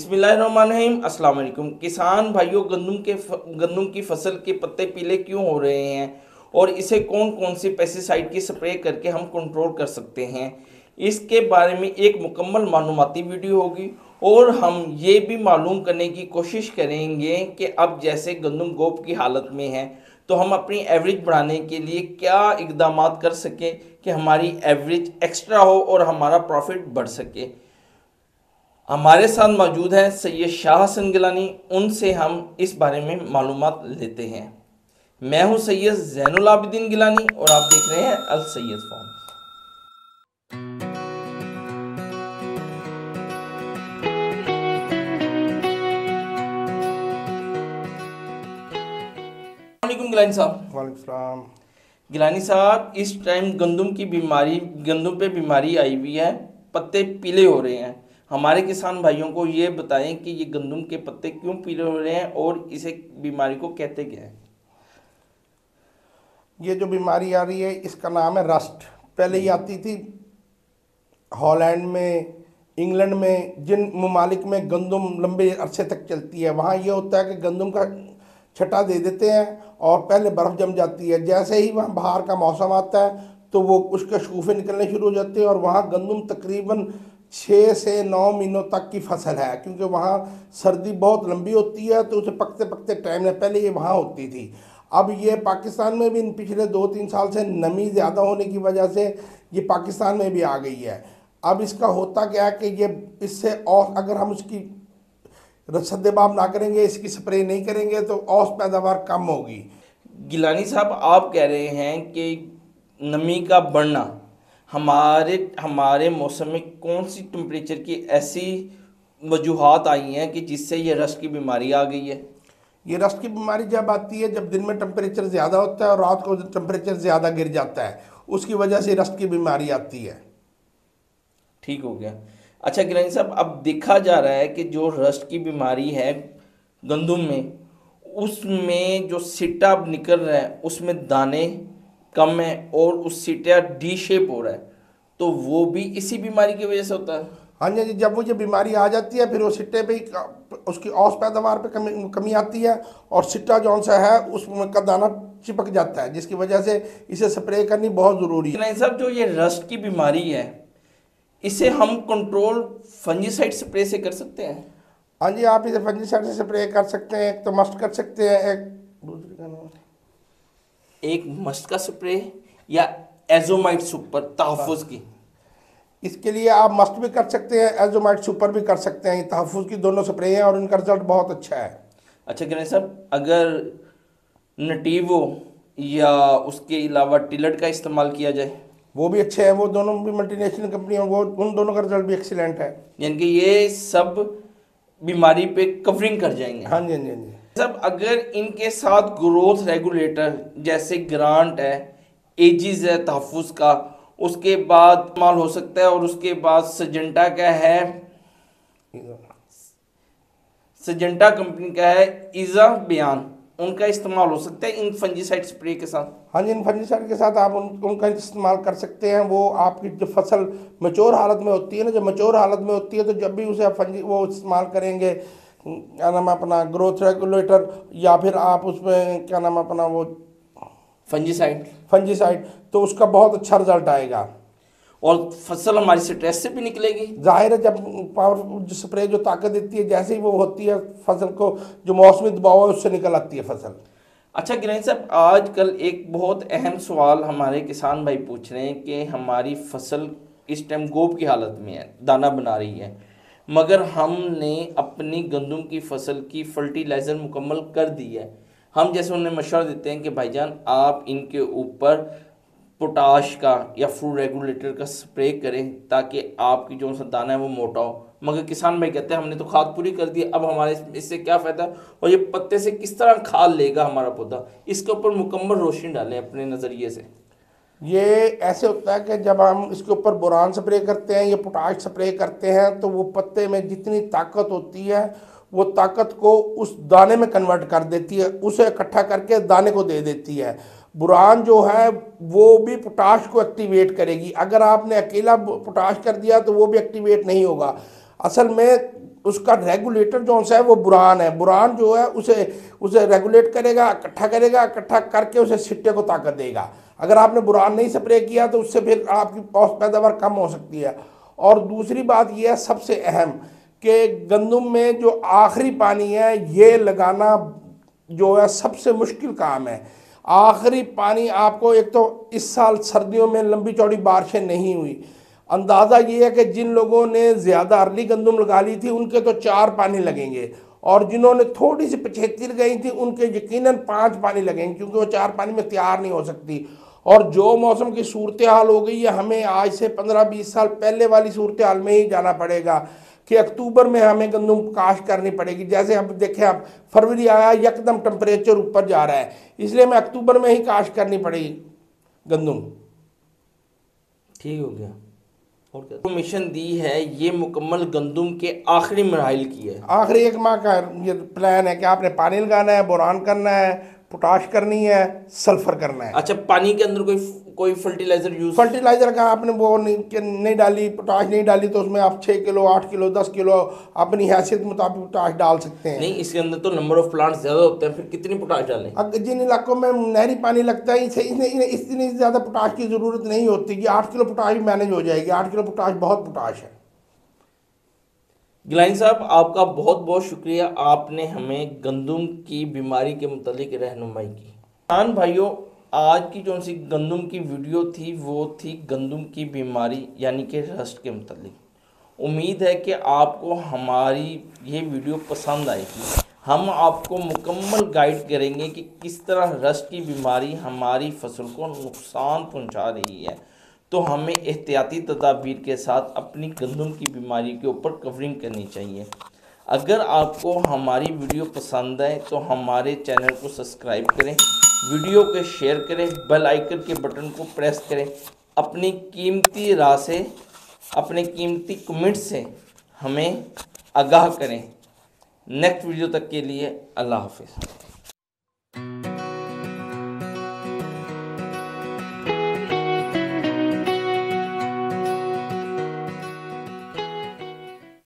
बिस्मिल्लाहिर्रहमानिर्रहीम। अस्सलाम वालेकुम किसान भाइयों, गंदम की फसल के पत्ते पीले क्यों हो रहे हैं और इसे कौन कौन सी पेस्टिसाइड की स्प्रे करके हम कंट्रोल कर सकते हैं, इसके बारे में एक मुकम्मल मालूमाती वीडियो होगी। और हम ये भी मालूम करने की कोशिश करेंगे कि अब जैसे गंदम गोप की हालत में है तो हम अपनी एवरेज बढ़ाने के लिए क्या इकदाम कर सकें कि हमारी एवरेज एक्स्ट्रा हो और हमारा प्रॉफिट बढ़ सके। हमारे साथ मौजूद हैं सैयद शाह हसन गिलानी, उनसे हम इस बारे में मालूमात लेते हैं। मैं हूं सैयद ज़ैनुल आबिदीन गिलानी और आप देख रहे हैं अल सैयद फॉर्म। वालेकुम गिलानी साहब। वालेकुम सलाम। गिलानी साहब, इस टाइम गंदम पे बीमारी आई हुई है, पत्ते पीले हो रहे हैं। हमारे किसान भाइयों को ये बताएं कि ये गंदम के पत्ते क्यों पीले हो रहे हैं और इसे बीमारी को कहते क्या है। ये जो बीमारी आ रही है इसका नाम है रस्ट। पहले ये आती थी हॉलैंड में, इंग्लैंड में, जिन ममालिक में गंदम लंबे अरसे तक चलती है वहाँ ये होता है कि गंदम का छटा दे देते हैं और पहले बर्फ़ जम जाती है। जैसे ही वहाँ बाहर का मौसम आता है तो वो उसके शगुफ़े निकलने शुरू हो जाते हैं और वहाँ गंदम तकरीबन 6 से 9 महीनों तक की फसल है, क्योंकि वहाँ सर्दी बहुत लंबी होती है तो उसे पकते पकते टाइम है। पहले ये वहाँ होती थी। अब ये पाकिस्तान में भी इन पिछले 2-3 साल से नमी ज़्यादा होने की वजह से ये पाकिस्तान में भी आ गई है। अब इसका होता क्या है कि ये इससे और अगर हम उसकी सद्देबाब ना करेंगे, इसकी स्प्रे नहीं करेंगे तो औस पैदावार कम होगी। गिलानी साहब, आप कह रहे हैं कि नमी का बढ़ना हमारे हमारे मौसम में कौन सी टेम्परेचर की ऐसी वजूहात आई हैं कि जिससे ये रस्ट की बीमारी आ गई है। ये रस्ट की बीमारी जब आती है जब दिन में टेम्परेचर ज़्यादा होता है और रात को टेम्परेचर ज़्यादा गिर जाता है, उसकी वजह से रस्ट की बीमारी आती है। ठीक हो गया। अच्छा गिलानी साहब, अब देखा जा रहा है कि जो रस्ट की बीमारी है गंदम में, उसमें जो सिट्टा अब निकल रहा है उसमें दाने कम है और उस सिट्टा डी शेप हो रहा है, तो वो भी इसी बीमारी की वजह से होता है। हाँ जी, जब वो ये बीमारी आ जाती है फिर वो सिट्टे पे ही उसकी औस पैदावार पे कमी आती है और सिट्टा जौन सा है उसमें का दाना चिपक जाता है, जिसकी वजह से इसे स्प्रे करनी बहुत ज़रूरी है। गिलानी साहब, जो ये रस्ट की बीमारी है इसे हम कंट्रोल फंजीसाइड स्प्रे से कर सकते हैं। हाँ जी, आप इसे फंजीसाइड से स्प्रे कर सकते हैं। एक तो मस्ट कर सकते हैं, एक दूसरे का नाम एक मस्ट का स्प्रे या एजोमाइट सुपर तहफ़्फ़ुज़ की। इसके लिए आप मस्ट भी कर सकते हैं, एजोमाइट सुपर भी कर सकते हैं। ये तहफ़्फ़ुज़ की दोनों स्प्रे हैं और इनका रिजल्ट बहुत अच्छा है। अच्छा गिलानी साहब, अगर नटीवो या उसके अलावा टिलट का इस्तेमाल किया जाए, वो भी अच्छे हैं। वो दोनों भी मल्टीनेशनल कंपनी हैं, वो उन दोनों का रिजल्ट भी एक्सीलेंट है। यानी कि ये सब बीमारी पे कवरिंग कर जाएंगे। हाँ जी, हाँ जी, हाँ जी। सब अगर इनके साथ ग्रोथ रेगुलेटर जैसे ग्रांट है, एजिस है तहफ़्फ़ुज़ का, उसके बाद इस्तेमाल हो सकता है। और उसके बाद सजेंटा का है, सजेंटा कंपनी का है इज़ा बयान, उनका इस्तेमाल हो सकता है इन फंजीसाइड स्प्रे के साथ। हाँ जी, इन फंजीसाइड के साथ आप उनका इस्तेमाल कर सकते हैं। वो आपकी जो फसल मैच्योर हालत में होती है ना, जब मैच्योर हालत में होती है तो जब भी उसे आप वो इस्तेमाल करेंगे, क्या नाम है अपना, ग्रोथ रेगुलेटर या फिर आप उसमें क्या नाम है अपना वो फंजीसाइड, तो उसका बहुत अच्छा रिजल्ट आएगा और फसल हमारी स्ट्रेस से भी निकलेगी। जाहिर है, जब पावर स्प्रे जो ताकत देती है, जैसे ही वो होती है फसल को जो मौसमी दबाव है उससे निकल आती है फसल। अच्छा गिलानी साहब, आजकल एक बहुत अहम सवाल हमारे किसान भाई पूछ रहे हैं कि हमारी फसल इस टाइम गोब की हालत में है, दाना बना रही है, मगर हमने अपनी गंदम की फसल की फर्टिलाइज़र मुकम्मल कर दी है। हम जैसे उन्हें मशवरा देते हैं कि भाईजान आप इनके ऊपर पोटाश का या फ्रूट रेगुलेटर का स्प्रे करें ताकि आपकी जो सा दाना है वो मोटा हो, मगर किसान भाई कहते हैं हमने तो खाद पूरी कर दी, अब हमारे इससे क्या फ़ायदा और ये पत्ते से किस तरह खाद लेगा हमारा पौधा। इसके ऊपर मुकम्मल रोशनी डालें अपने नज़रिए से। ये ऐसे होता है कि जब हम इसके ऊपर बोरान स्प्रे करते हैं या पोटाश स्प्रे करते हैं तो वो पत्ते में जितनी ताकत होती है वो ताकत को उस दाने में कन्वर्ट कर देती है, उसे इकट्ठा करके दाने को दे देती है। बुरान जो है वो भी पोटाश को एक्टिवेट करेगी। अगर आपने अकेला पोटाश कर दिया तो वो भी एक्टिवेट नहीं होगा। असल में उसका रेगुलेटर जो सा है वो बुरान है। बुरान जो है उसे रेगुलेट करेगा, इकट्ठा करके उसे सिट्टे को ताकत देगा। अगर आपने बुरान नहीं स्प्रे किया तो उससे फिर आपकी औसत पैदावार कम हो सकती है। और दूसरी बात यह है सबसे अहम कि गंदम में जो आखिरी पानी है ये लगाना जो है सबसे मुश्किल काम है। आखिरी पानी आपको, एक तो इस साल सर्दियों में लंबी चौड़ी बारिशें नहीं हुई, अंदाज़ा ये है कि जिन लोगों ने ज़्यादा अर्ली गंदम लगा ली थी उनके तो 4 पानी लगेंगे, और जिन्होंने थोड़ी सी 75 गई थी उनके यकीनन 5 पानी लगेंगे, क्योंकि वो 4 पानी में तैयार नहीं हो सकती। और जो मौसम की सूरत हाल हो गई है, हमें आज से 15-20 साल पहले वाली सूरत हाल में ही जाना पड़ेगा कि अक्टूबर में हमें गंदम काश्त करनी पड़ेगी। जैसे अब देखें, अब फरवरी आया एकदम टेम्परेचर ऊपर जा रहा है, इसलिए हमें अक्टूबर में ही काश्त करनी पड़ेगी गंदम। ठीक हो गया। और क्या मिशन दी है ये मुकम्मल गंदम के आखिरी मराहिल की है। आखिरी 1 माह का ये प्लान है कि आपने पानी लगाना है, बोरान करना है, पोटाश करनी है, सल्फर करना है। अच्छा, पानी के अंदर कोई फर्टिलाइजर का आपने वो नहीं डाली, पोटाश नहीं डाली, तो उसमें आप 6 किलो, 8 किलो, 10 किलो अपनी हैसियत मुताबिक पोटाश डाल सकते हैं। नहीं, इसके अंदर तो नंबर ऑफ प्लांट्स ज़्यादा होते हैं, फिर कितनी पोटाश डालें? अगर जिन इलाकों में नहरी पानी लगता है इतनी ज़्यादा पोटाश की ज़रूरत नहीं होती कि 8 किलो पोटाश मैनेज हो जाएगी। 8 किलो पोटाश बहुत पोटाश है। गिलानी साहब, आपका बहुत बहुत शुक्रिया, आपने हमें गंदम की बीमारी के मुतालिक रहनुमाई की। किसान भाइयों, आज की जो सी गंदम की वीडियो थी वो थी गंदम की बीमारी यानी कि रस्ट के मुतालिक। उम्मीद है कि आपको हमारी ये वीडियो पसंद आएगी। हम आपको मुकम्मल गाइड करेंगे कि किस तरह रस्ट की बीमारी हमारी फसल को नुकसान पहुंचा रही है, तो हमें एहतियाती तदाबीर के साथ अपनी गंदम की बीमारी के ऊपर कवरिंग करनी चाहिए। अगर आपको हमारी वीडियो पसंद आए तो हमारे चैनल को सब्सक्राइब करें, वीडियो को शेयर करें, बेल आइकन के बटन को प्रेस करें, अपनी कीमती राय से, अपने कीमती कमेंट से हमें आगाह करें। नेक्स्ट वीडियो तक के लिए अल्लाह हाफिज़।